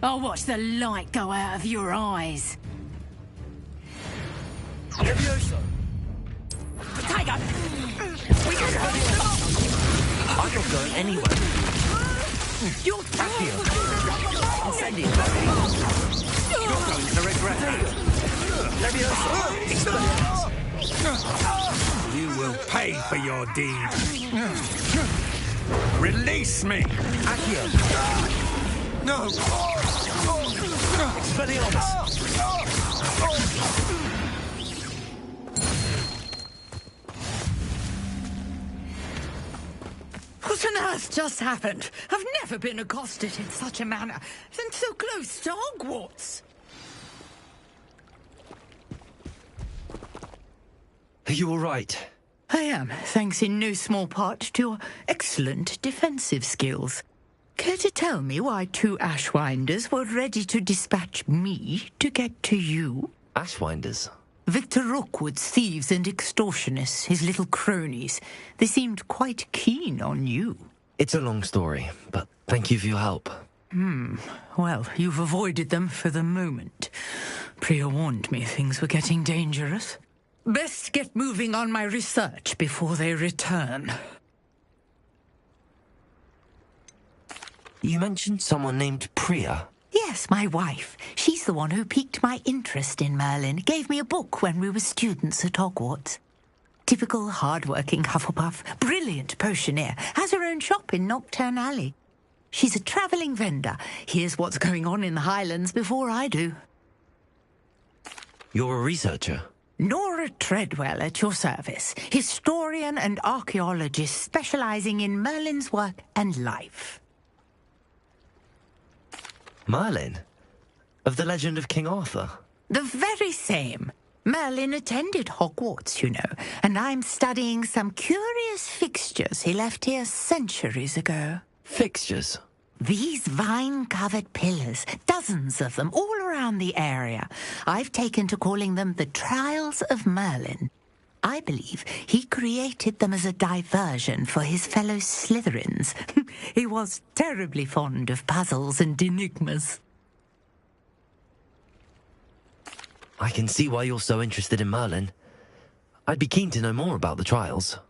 I'll watch the light go out of your eyes. Levioso! Tiger! I'm not going anywhere. You're Accio! Incendio! You're going to regret that. Levioso! You will pay for your deed. Release me! Accio! No! Expelliarmus! What on earth just happened? I've never been accosted in such a manner, and so close to Hogwarts. Are you all right? I am, thanks in no small part to your excellent defensive skills. Care to tell me why two Ashwinders were ready to dispatch me to get to you? Ashwinders? Victor Rookwood's thieves and extortionists, his little cronies. They seemed quite keen on you. It's a long story, but thank you for your help. Well, you've avoided them for the moment. Priya warned me things were getting dangerous. Best get moving on my research before they return. You mentioned someone named Priya. Yes, my wife. She's the one who piqued my interest in Merlin. Gave me a book when we were students at Hogwarts. Typical hard-working Hufflepuff, brilliant potioneer, has her own shop in Nocturne Alley. She's a travelling vendor. Hears what's going on in the Highlands before I do. You're a researcher? Nora Treadwell at your service, historian and archaeologist specialising in Merlin's work and life. Merlin? Of the legend of King Arthur? The very same. Merlin attended Hogwarts, you know, and I'm studying some curious fixtures he left here centuries ago. Fixtures? These vine-covered pillars, dozens of them, all around the area. I've taken to calling them the Trials of Merlin. I believe he created them as a diversion for his fellow Slytherins. He was terribly fond of puzzles and enigmas. I can see why you're so interested in Merlin. I'd be keen to know more about the trials.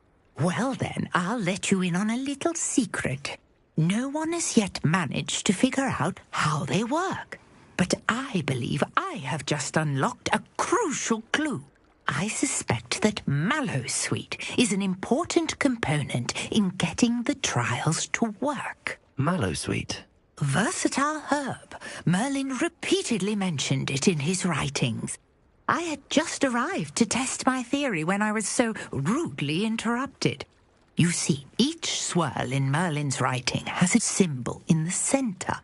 Well then, I'll let you in on a little secret. No one has yet managed to figure out how they work. But I believe I have just unlocked a crucial clue. I suspect that Mallowsweet is an important component in getting the trials to work. Mallowsweet? Versatile herb. Merlin repeatedly mentioned it in his writings. I had just arrived to test my theory when I was so rudely interrupted. You see, each swirl in Merlin's writing has a symbol in the centre.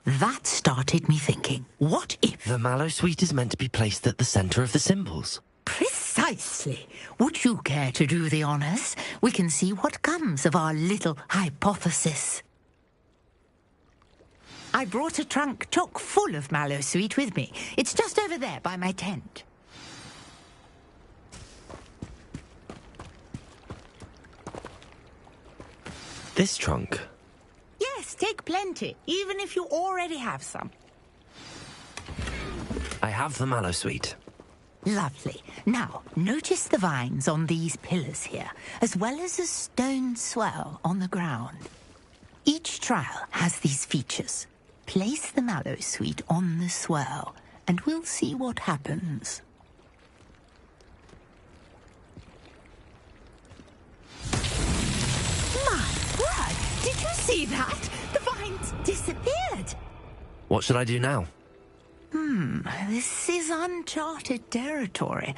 That started me thinking, what if... The Mallowsweet is meant to be placed at the centre of the symbols. Precisely. Would you care to do the honours? We can see what comes of our little hypothesis. I brought a trunk chock full of Mallowsweet with me. It's just over there by my tent. This trunk? Yes, take plenty, even if you already have some. I have the Mallowsweet. Lovely. Now, notice the vines on these pillars here, as well as a stone swell on the ground. Each trial has these features. Place the Mallowsweet on the swell, and we'll see what happens. My word! Did you see that? The vines disappeared. What should I do now? This is uncharted territory.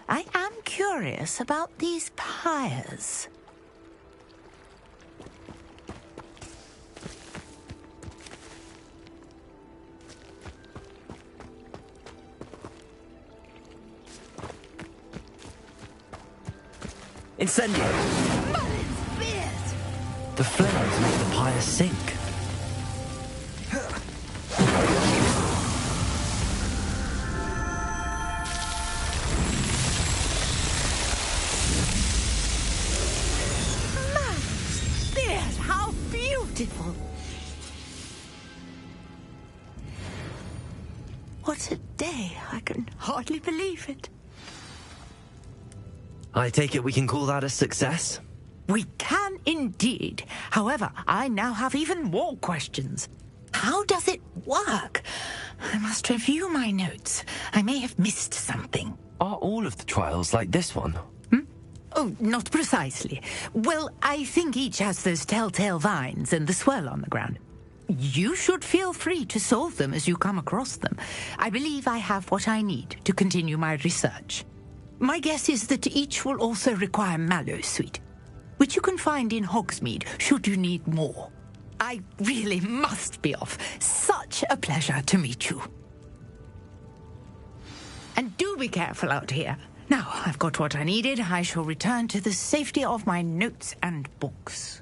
I am curious about these pyres. Incendio! Merlin's beard! The flames make the pyre sink. Merlin's beard! How beautiful! What a day. I can hardly believe it. I take it we can call that a success? We can indeed. However, I now have even more questions. How does it work? I must review my notes. I may have missed something. Are all of the trials like this one? Oh, not precisely. Well, I think each has those telltale vines and the swirl on the ground. You should feel free to solve them as you come across them. I believe I have what I need to continue my research. My guess is that each will also require mallow sweet, which you can find in Hogsmeade should you need more. I really must be off. Such a pleasure to meet you. And do be careful out here. Now, I've got what I needed. I shall return to the safety of my notes and books.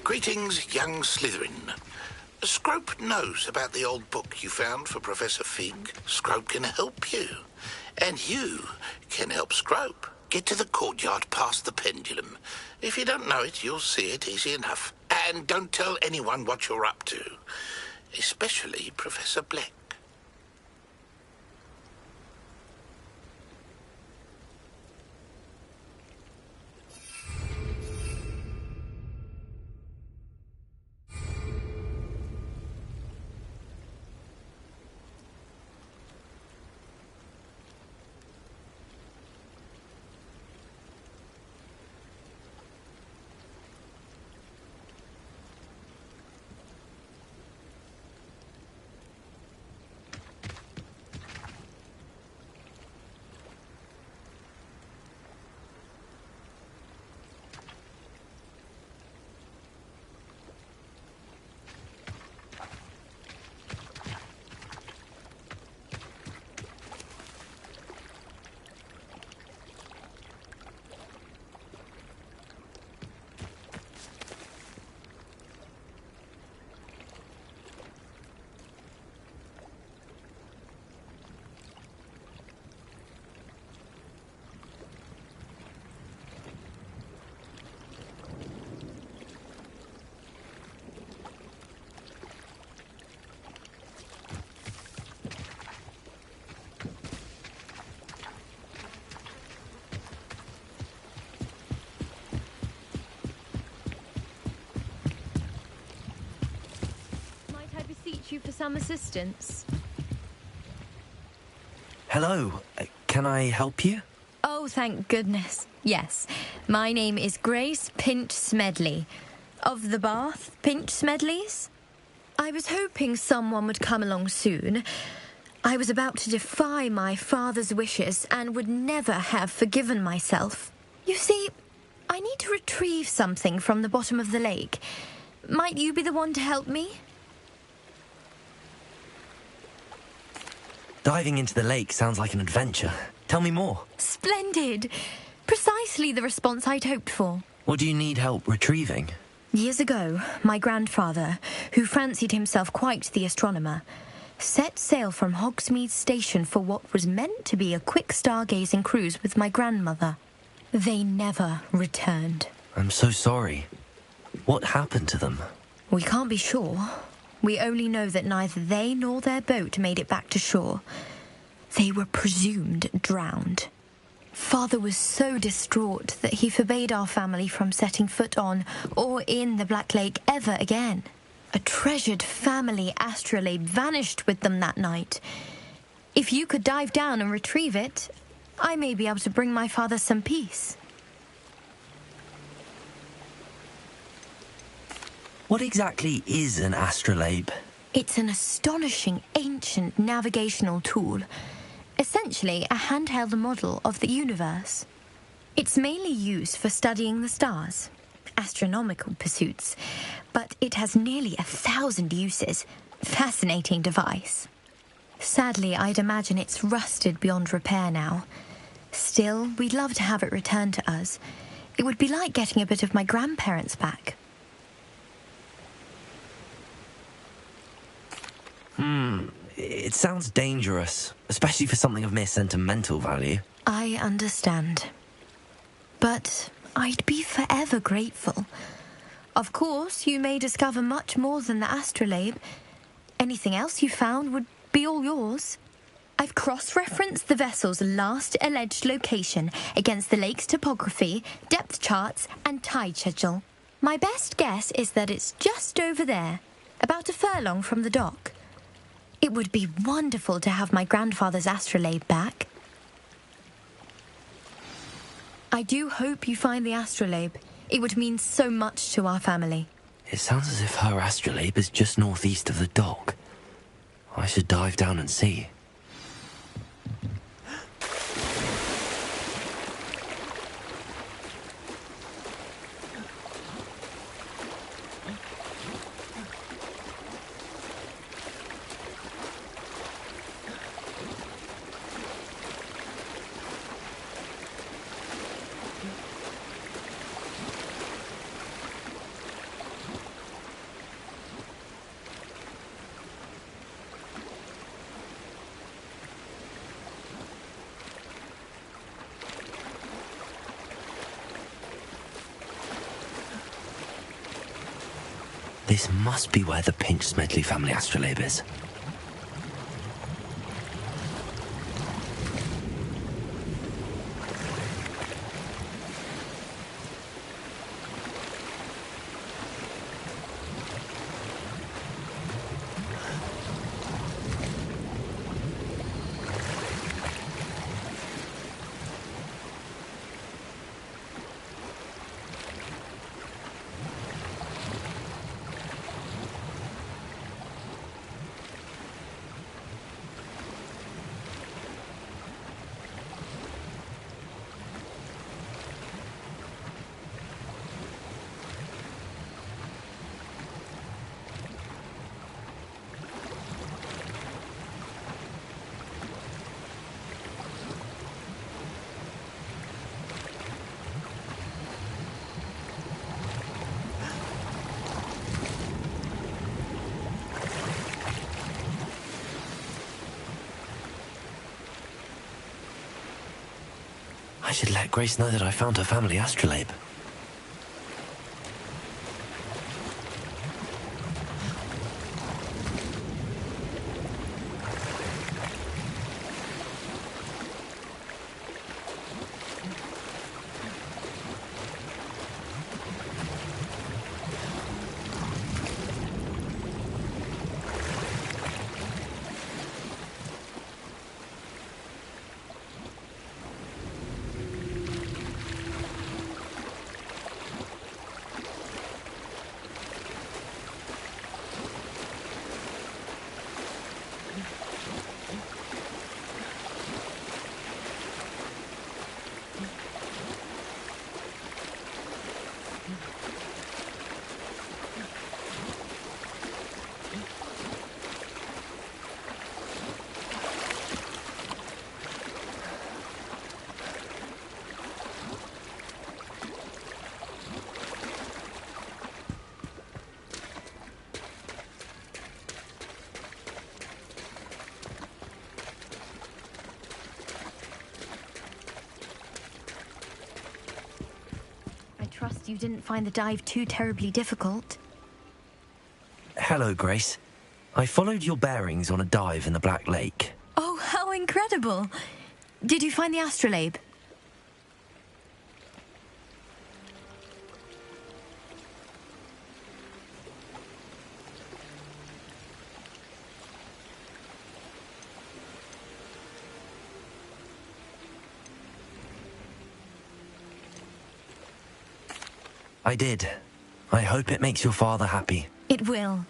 Greetings, young Slytherin. Scrope knows about the old book you found for Professor Fig. Scrope can help you. And you can help Scrope. Get to the courtyard past the pendulum. If you don't know it, you'll see it easy enough. And don't tell anyone what you're up to. Especially Professor Black. You for some assistance. Hello, can I help you? Oh, thank goodness. Yes, my name is Grace Pinch Smedley, of the Bath Pinch Smedleys. I was hoping someone would come along soon. I was about to defy my father's wishes and would never have forgiven myself. You see, I need to retrieve something from the bottom of the lake. Might you be the one to help me? Diving into the lake sounds like an adventure. Tell me more. Splendid! Precisely the response I'd hoped for. What do you need help retrieving? Years ago, my grandfather, who fancied himself quite the astronomer, set sail from Hogsmeade Station for what was meant to be a quick stargazing cruise with my grandmother. They never returned. I'm so sorry. What happened to them? We can't be sure. We only know that neither they nor their boat made it back to shore. They were presumed drowned. Father was so distraught that he forbade our family from setting foot on or in the Black Lake ever again. A treasured family astrolabe vanished with them that night. If you could dive down and retrieve it, I may be able to bring my father some peace. What exactly is an astrolabe? It's an astonishing ancient navigational tool. Essentially a handheld model of the universe. It's mainly used for studying the stars, astronomical pursuits, but it has nearly 1,000 uses. Fascinating device. Sadly, I'd imagine it's rusted beyond repair now. Still, we'd love to have it returned to us. It would be like getting a bit of my grandparents back. It sounds dangerous, especially for something of mere sentimental value. I understand. But I'd be forever grateful. Of course, you may discover much more than the astrolabe. Anything else you found would be all yours. I've cross-referenced the vessel's last alleged location against the lake's topography, depth charts, and tide schedule. My best guess is that it's just over there, about a furlong from the dock. It would be wonderful to have my grandfather's astrolabe back. I do hope you find the astrolabe. It would mean so much to our family. It sounds as if her astrolabe is just northeast of the dock. I should dive down and see. This must be where the Pinch-Smedley family astrolabe is. I should let Grace know that I found her family astrolabe. Trust you didn't find the dive too terribly difficult. Hello, Grace. I followed your bearings on a dive in the Black Lake. Oh, how incredible! Did you find the astrolabe? I did. I hope it makes your father happy. It will.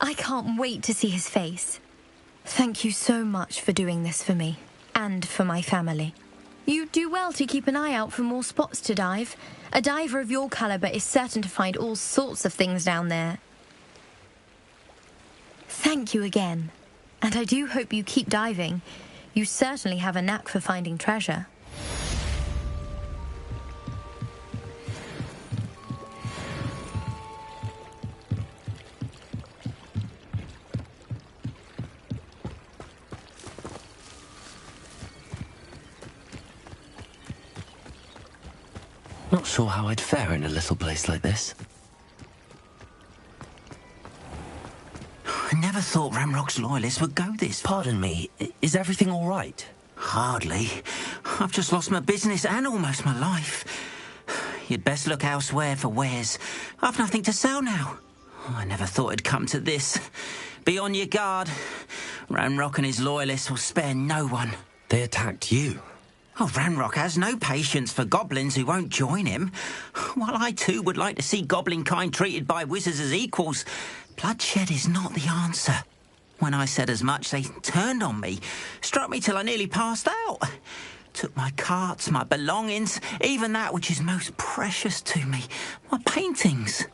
I can't wait to see his face. Thank you so much for doing this for me, and for my family. You do well to keep an eye out for more spots to dive. A diver of your caliber is certain to find all sorts of things down there. Thank you again. And I do hope you keep diving. You certainly have a knack for finding treasure. Not sure how I'd fare in a little place like this. I never thought Ramrock's loyalists would go this far. Pardon me, is everything all right? Hardly. I've just lost my business and almost my life. You'd best look elsewhere for wares. I've nothing to sell now. I never thought it'd come to this. Be on your guard. Ramrock and his loyalists will spare no one. They attacked you. Oh, Ramrock has no patience for goblins who won't join him. While I too would like to see goblin kind treated by wizards as equals, bloodshed is not the answer. When I said as much, they turned on me, struck me till I nearly passed out. Took my carts, my belongings, even that which is most precious to me, my paintings.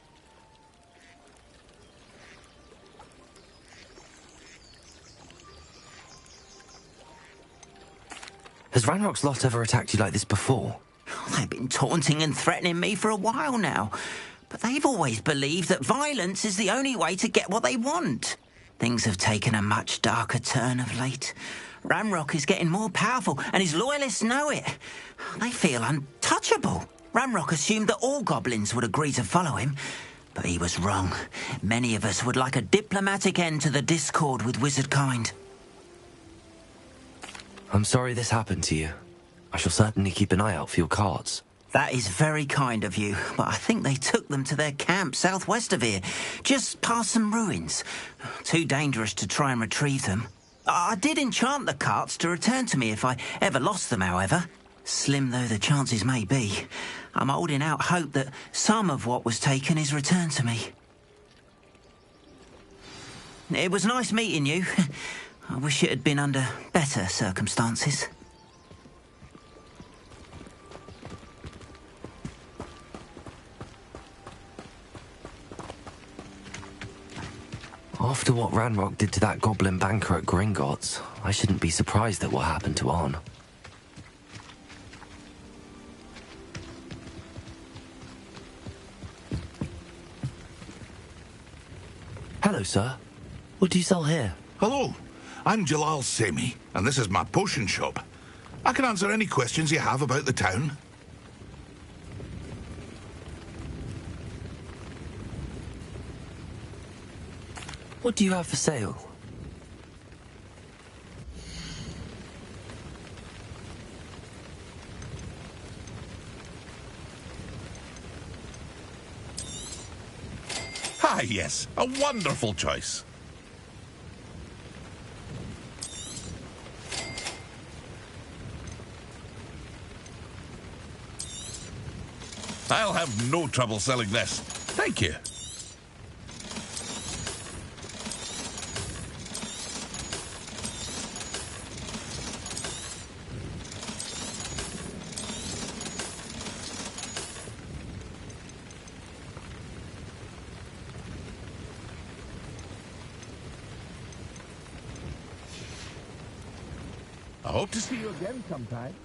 Has Ranrock's lot ever attacked you like this before? They've been taunting and threatening me for a while now, but they've always believed that violence is the only way to get what they want. Things have taken a much darker turn of late. Ramrock is getting more powerful, and his loyalists know it. They feel untouchable. Ramrock assumed that all goblins would agree to follow him, but he was wrong. Many of us would like a diplomatic end to the discord with wizard kind. I'm sorry this happened to you. I shall certainly keep an eye out for your carts. That is very kind of you, but I think they took them to their camp southwest of here, just past some ruins. Too dangerous to try and retrieve them. I did enchant the carts to return to me if I ever lost them, however. Slim though the chances may be, I'm holding out hope that some of what was taken is returned to me. It was nice meeting you. I wish it had been under better circumstances. After what Ranrock did to that goblin banker at Gringotts, I shouldn't be surprised at what happened to Arn. Hello, sir. What do you sell here? Hello, I'm Jalal Semi, and this is my potion shop. I can answer any questions you have about the town. What do you have for sale? Ah, yes, a wonderful choice. I'll have no trouble selling this. Thank you. I hope to see you again sometime.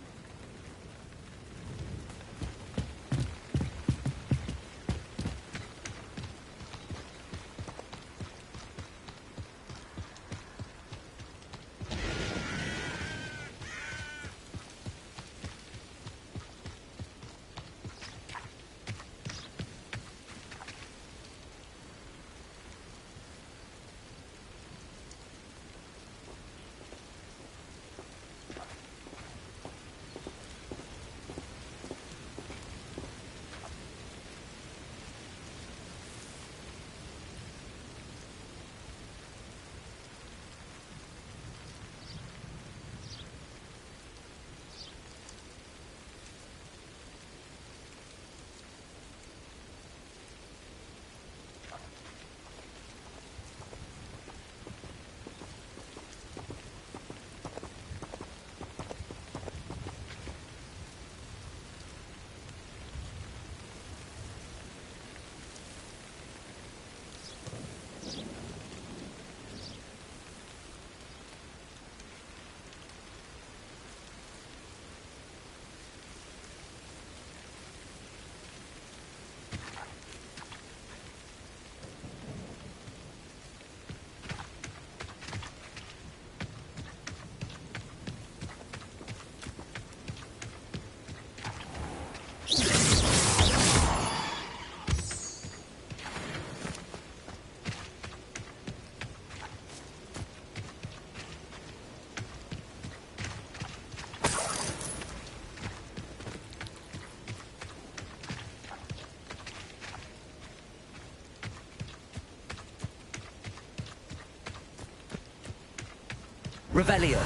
Revelio.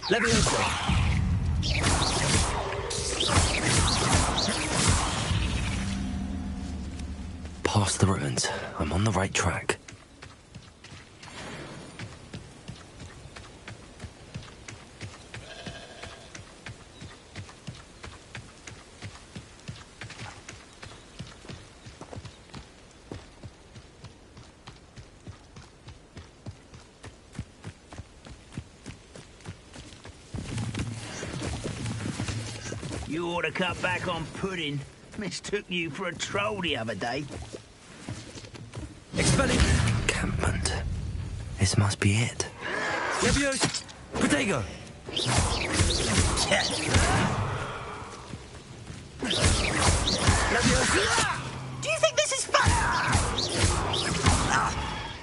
Levioso. Past the ruins. I'm on the right track. You ought to cut back on pudding. Mistook you for a troll the other day. Encampment. This must be it. Levioso! Protego! Levioso! Do you think this is fun?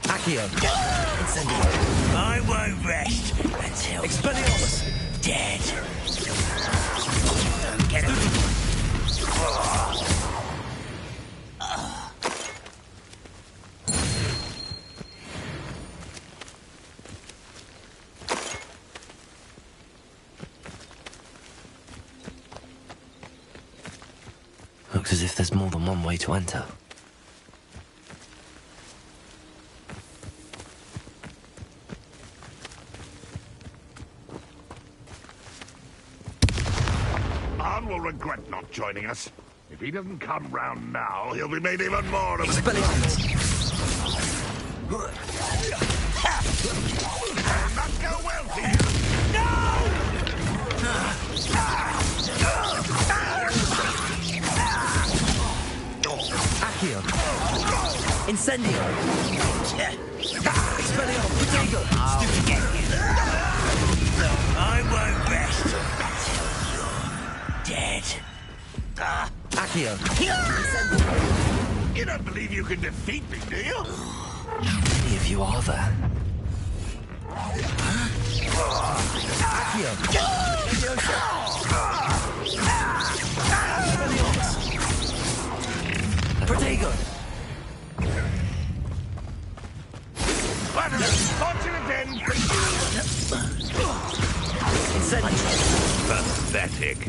Accio! Incendio! I won't rest until Expelliarmus! dead. Don't get him. Looks as if there's more than one way to enter. Arn will regret not joining us. If he doesn't come round now, he'll be made even more of an... Expelliarmus! Will not go well for you. Accio! Incendio! Expelliarmus! Protego! I'll get you. I won't rest until you're dead. Accio! You don't believe you can defeat me, do you? How many of you are there? Accio! Protego! What an unfortunate end for you. Incendio! Pathetic.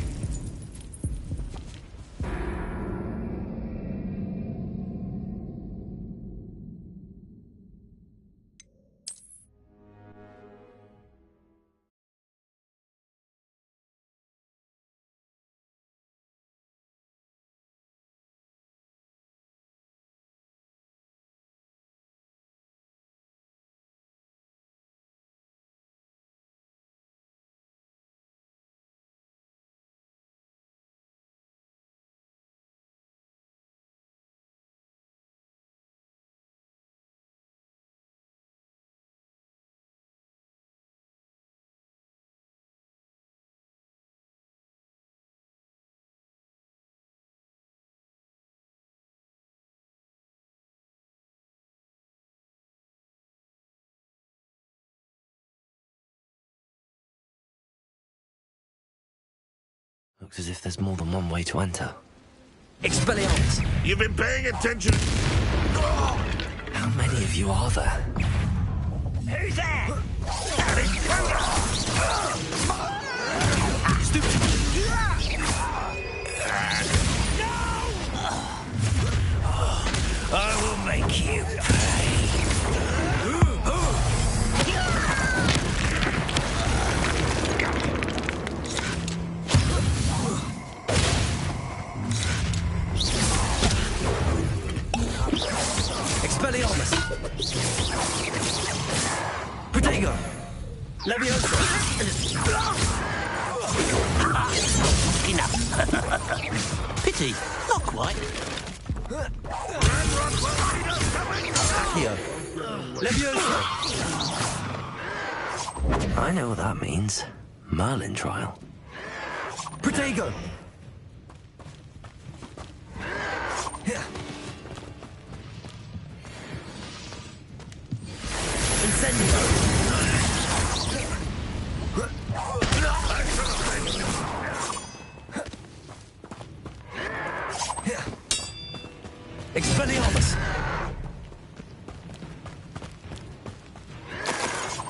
Looks as if there's more than one way to enter. Expelliarmus! You've been paying attention. How many of you are there? Who's there? I will make you pay. Expelliarmus! Protego! Levioso! Enough. Pity, not quite. Accio! Levioso! I know what that means. Merlin trial. Protego! Incendio! Expelliarmus!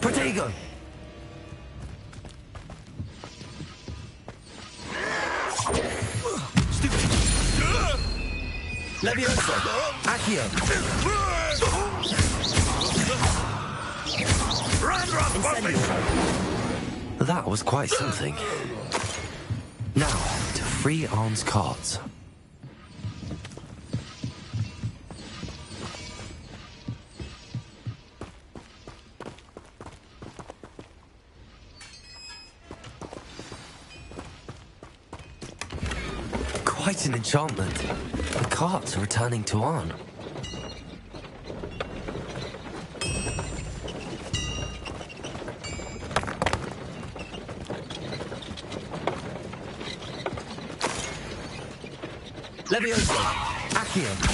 Protego! Levioso! Accio! Incendio! That was quite something. Now, to free Arm's cards. Quite an enchantment. The carts are returning to Arn. Levioso! Accio!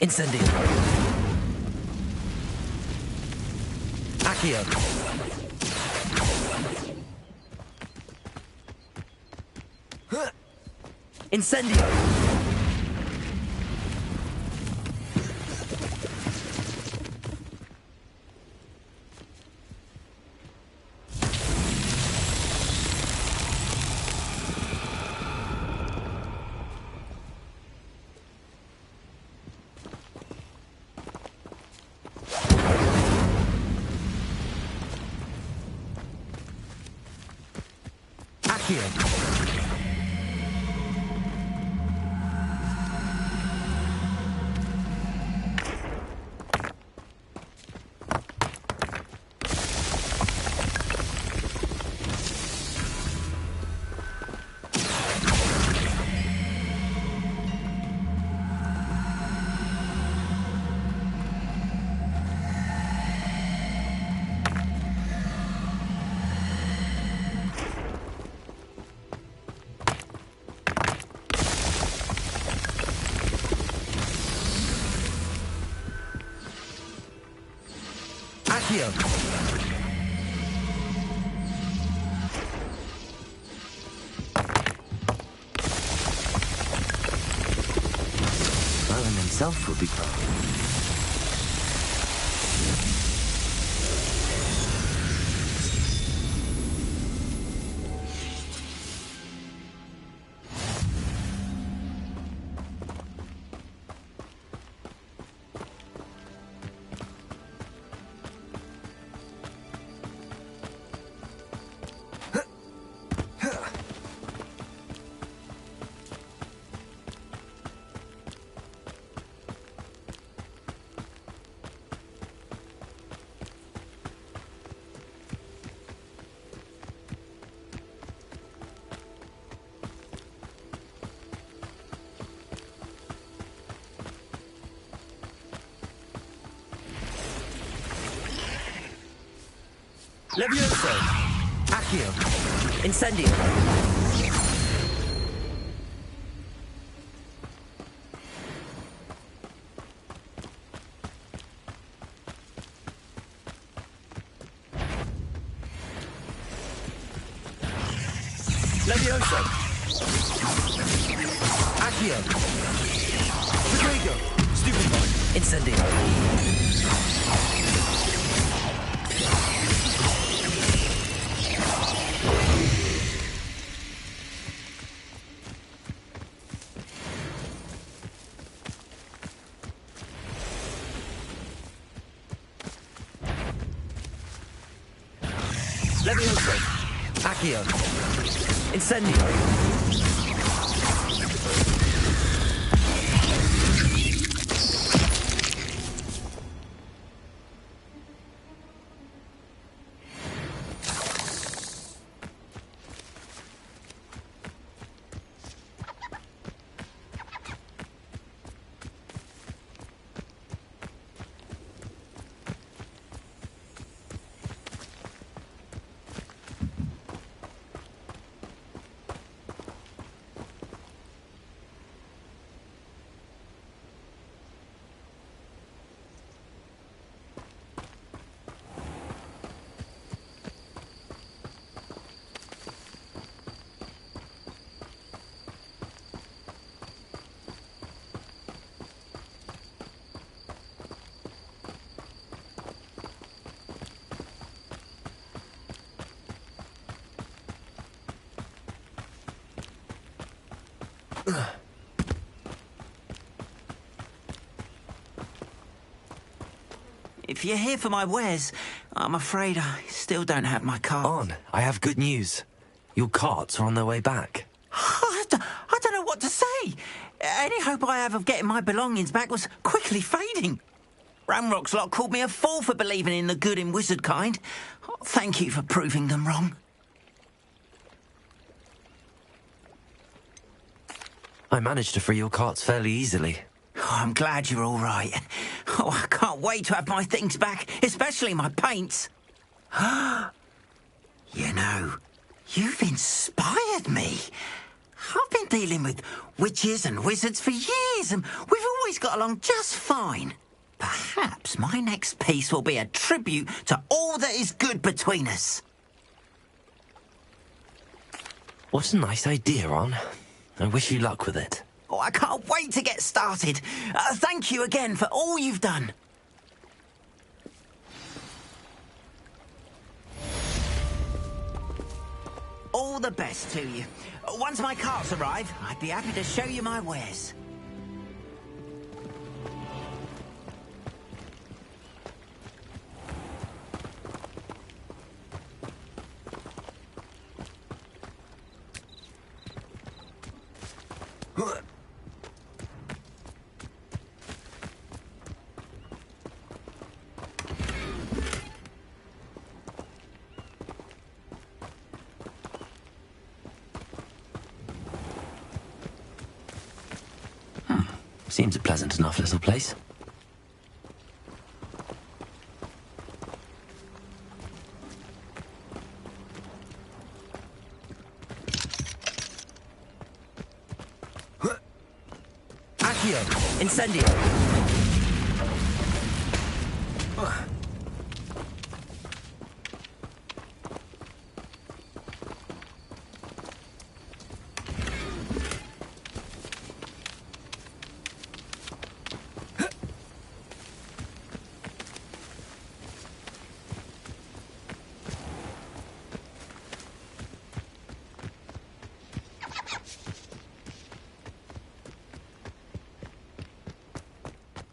Incendio! Accio! Incendio! Accio! Merlin himself would be proud. Levioso! Accio! Incendio! Levioso! Accio! Protego! Stupefy! Incendio! Levioso. Accio. Incendio. If you're here for my wares, I'm afraid I still don't have my cart. On, I have good news. Your carts are on their way back. I don't know what to say. Any hope I have of getting my belongings back was quickly fading. Ramrock's lot called me a fool for believing in the good in wizard kind. Thank you for proving them wrong. I managed to free your carts fairly easily. Oh, I'm glad you're all right. Oh, I can't wait to have my things back, especially my paints. You know, you've inspired me. I've been dealing with witches and wizards for years, and we've always got along just fine. Perhaps my next piece will be a tribute to all that is good between us. What a nice idea, Ron. I wish you luck with it. Oh, I can't wait to get started. Thank you again for all you've done. All the best to you. Once my carts arrive, I'd be happy to show you my wares. Seems a pleasant enough little place. Accio! Incendio!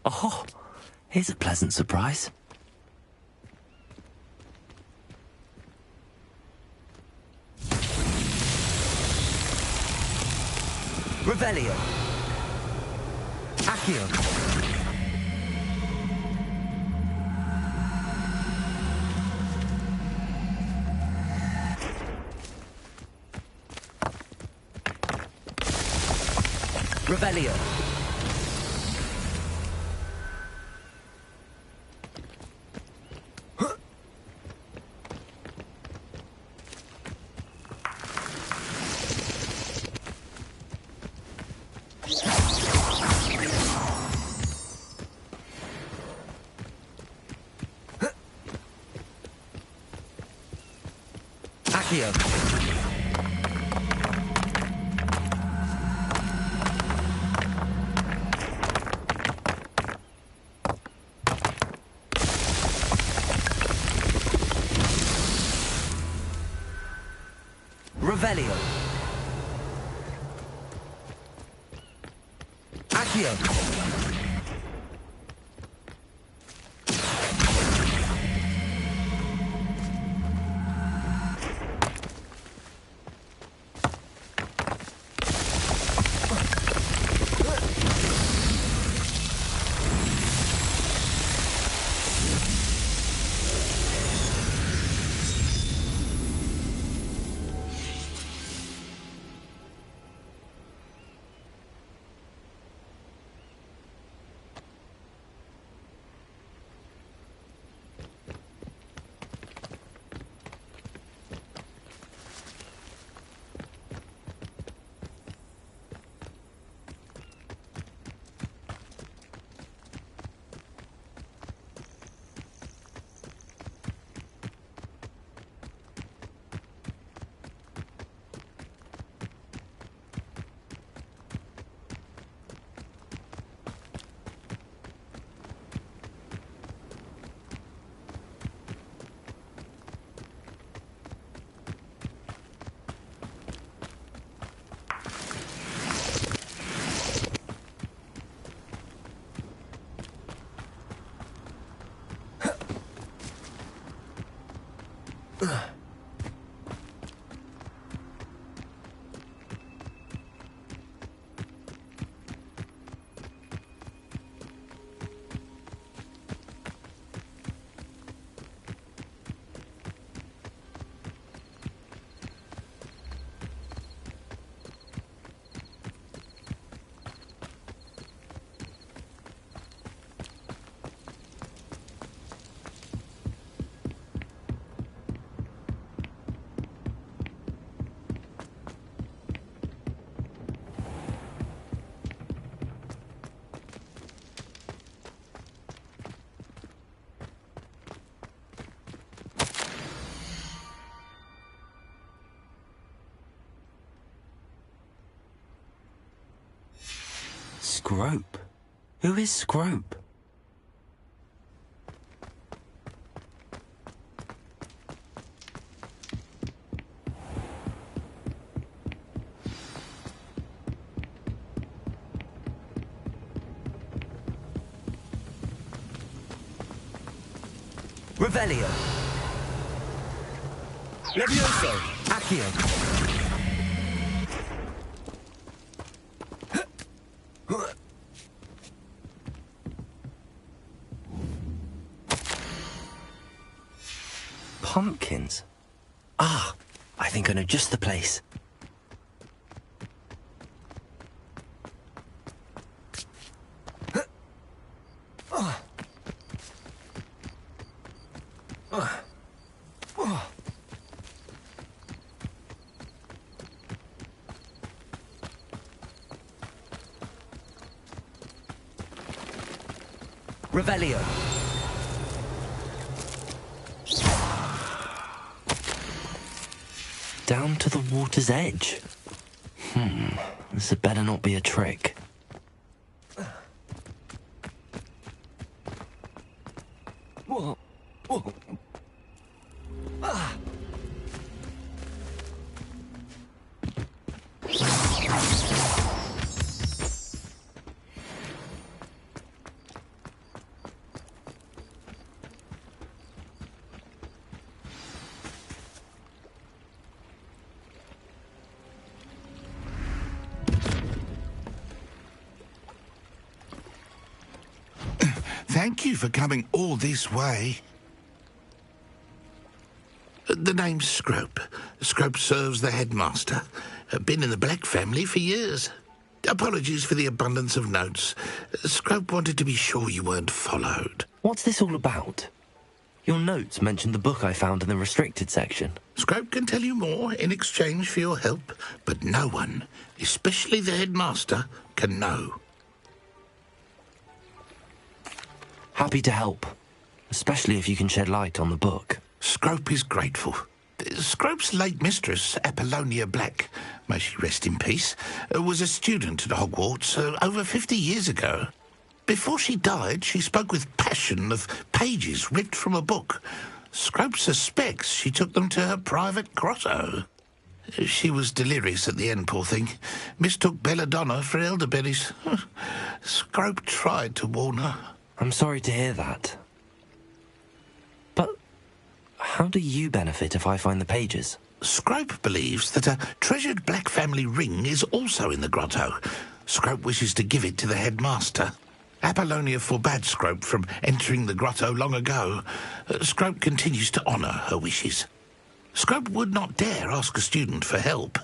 Oh, here's a pleasant surprise. Revelio. Accio. Revelio. Accio. Revelio. Accio. Scrope? Who is Scrope? Revelio. Levioso. Accio. Pumpkins? Ah, I think I know just the place. Revelio. Down to the water's edge. This had better not be a trick. Whoa. Whoa. Ah. Thank you for coming all this way. The name's Scrope. Scrope serves the headmaster. Been in the Black family for years. Apologies for the abundance of notes. Scrope wanted to be sure you weren't followed. What's this all about? Your notes mentioned the book I found in the restricted section. Scrope can tell you more in exchange for your help, but no one, especially the headmaster, can know. Happy to help, especially if you can shed light on the book. Scrope is grateful. Scrope's late mistress, Apollonia Black, may she rest in peace, was a student at Hogwarts over 50 years ago. Before she died, she spoke with passion of pages ripped from a book. Scrope suspects she took them to her private grotto. She was delirious at the end, poor thing. Mistook belladonna for elderberries. Scrope tried to warn her. I'm sorry to hear that. But how do you benefit if I find the pages? Scrope believes that a treasured Black family ring is also in the grotto. Scrope wishes to give it to the headmaster. Apollonia forbade Scrope from entering the grotto long ago. Scrope continues to honour her wishes. Scrope would not dare ask a student for help,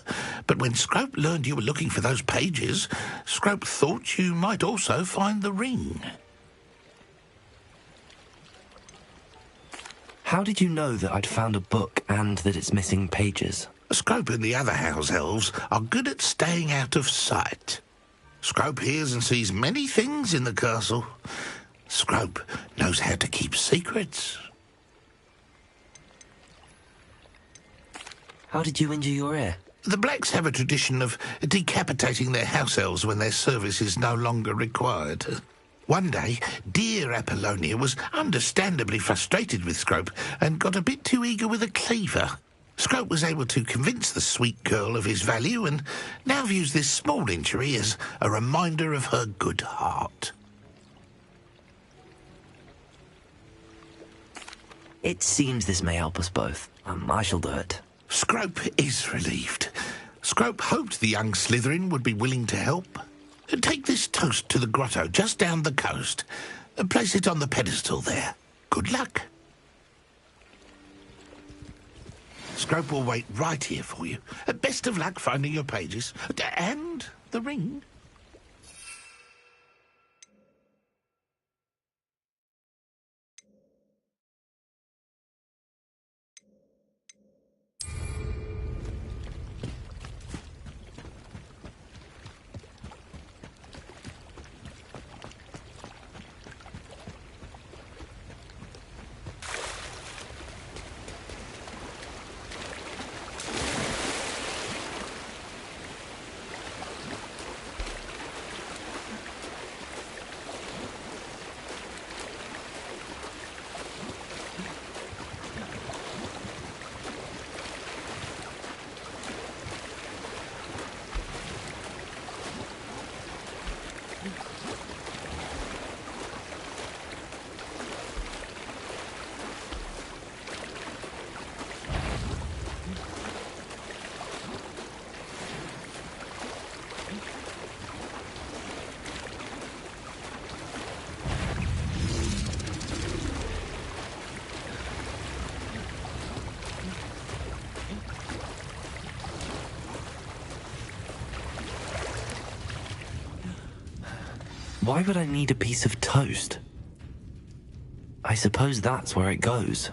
but when Scrope learned you were looking for those pages, Scrope thought you might also find the ring. How did you know that I'd found a book and that it's missing pages? Scrope and the other house elves are good at staying out of sight. Scrope hears and sees many things in the castle. Scrope knows how to keep secrets. How did you injure your ear? The Blacks have a tradition of decapitating their house elves when their service is no longer required. One day, dear Apollonia was understandably frustrated with Scrope and got a bit too eager with a cleaver. Scrope was able to convince the sweet girl of his value and now views this small injury as a reminder of her good heart. It seems this may help us both. I shall do it. Scrope is relieved. Scrope hoped the young Slytherin would be willing to help. Take this toast to the grotto just down the coast. Place it on the pedestal there. Good luck. Scrope will wait right here for you. Best of luck finding your pages. And the ring. Why would I need a piece of toast? I suppose that's where it goes.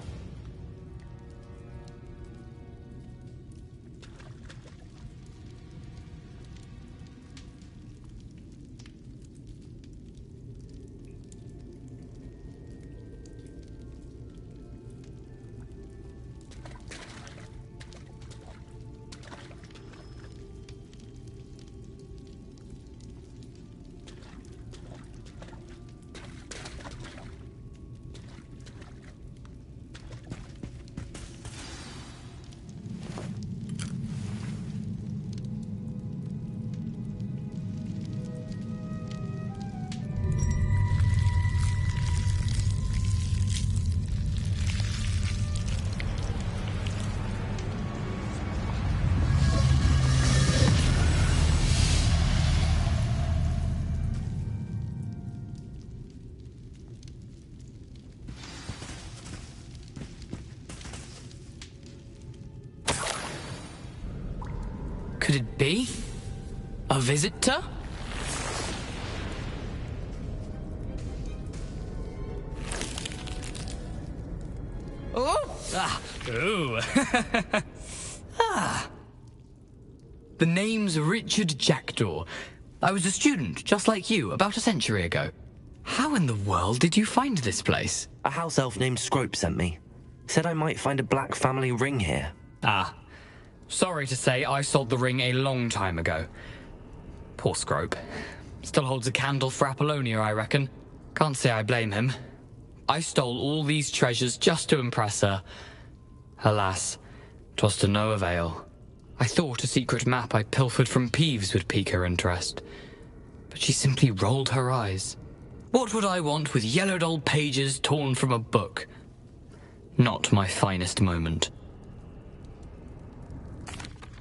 Could it be? A visitor? Oh! Ah! Ooh! Ah! The name's Richard Jackdaw. I was a student, just like you, about a century ago. How in the world did you find this place? A house elf named Scrope sent me. Said I might find a black family ring here. Ah. Sorry to say, I sold the ring a long time ago. Poor Scrope. Still holds a candle for Apollonia, I reckon. Can't say I blame him. I stole all these treasures just to impress her. Alas, 'twas to no avail. I thought a secret map I pilfered from Peeves would pique her interest. But she simply rolled her eyes. What would I want with yellowed old pages torn from a book? Not my finest moment.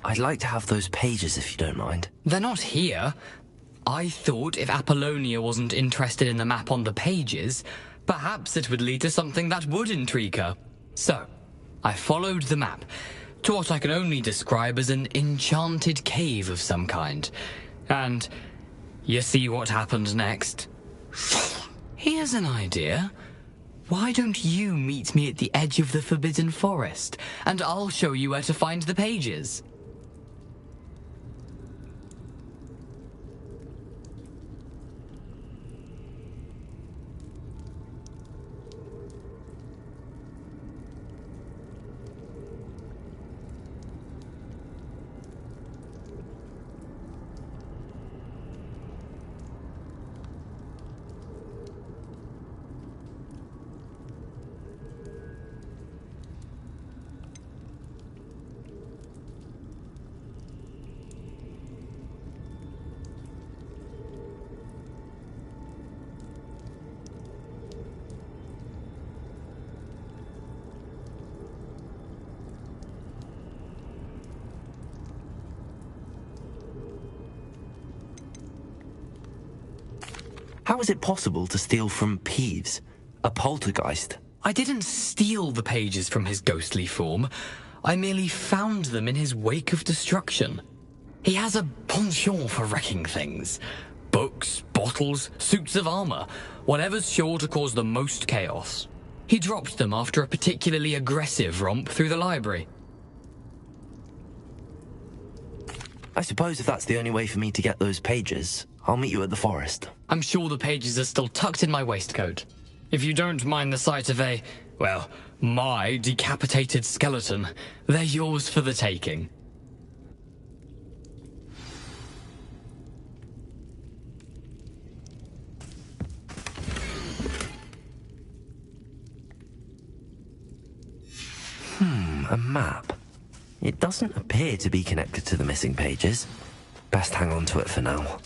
I'd like to have those pages if you don't mind. They're not here. I thought if Apollonia wasn't interested in the map on the pages, perhaps it would lead to something that would intrigue her. So, I followed the map to what I can only describe as an enchanted cave of some kind. And you see what happened next? Here's an idea. Why don't you meet me at the edge of the Forbidden Forest, and I'll show you where to find the pages? How is it possible to steal from Peeves, a poltergeist? I didn't steal the pages from his ghostly form. I merely found them in his wake of destruction. He has a penchant for wrecking things. Books, bottles, suits of armor, whatever's sure to cause the most chaos. He dropped them after a particularly aggressive romp through the library. I suppose if that's the only way for me to get those pages, I'll meet you at the forest. I'm sure the pages are still tucked in my waistcoat. If you don't mind the sight of my decapitated skeleton, they're yours for the taking. A map. It doesn't appear to be connected to the missing pages. Best hang on to it for now.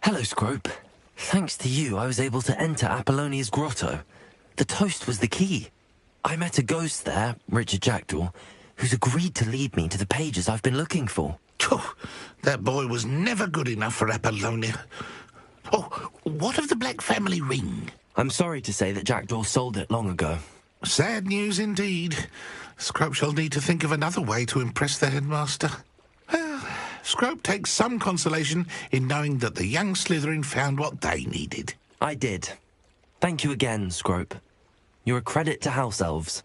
Hello, Scrope. Thanks to you, I was able to enter Apollonia's grotto. The toast was the key. I met a ghost there, Richard Jackdaw, who's agreed to lead me to the pages I've been looking for. Oh, that boy was never good enough for Apollonia. Oh, what of the Black family ring? I'm sorry to say that Jackdaw sold it long ago. Sad news indeed. Scrope shall need to think of another way to impress the headmaster. Well, Scrope takes some consolation in knowing that the young Slytherin found what they needed. I did. Thank you again, Scrope. You're a credit to House Elves.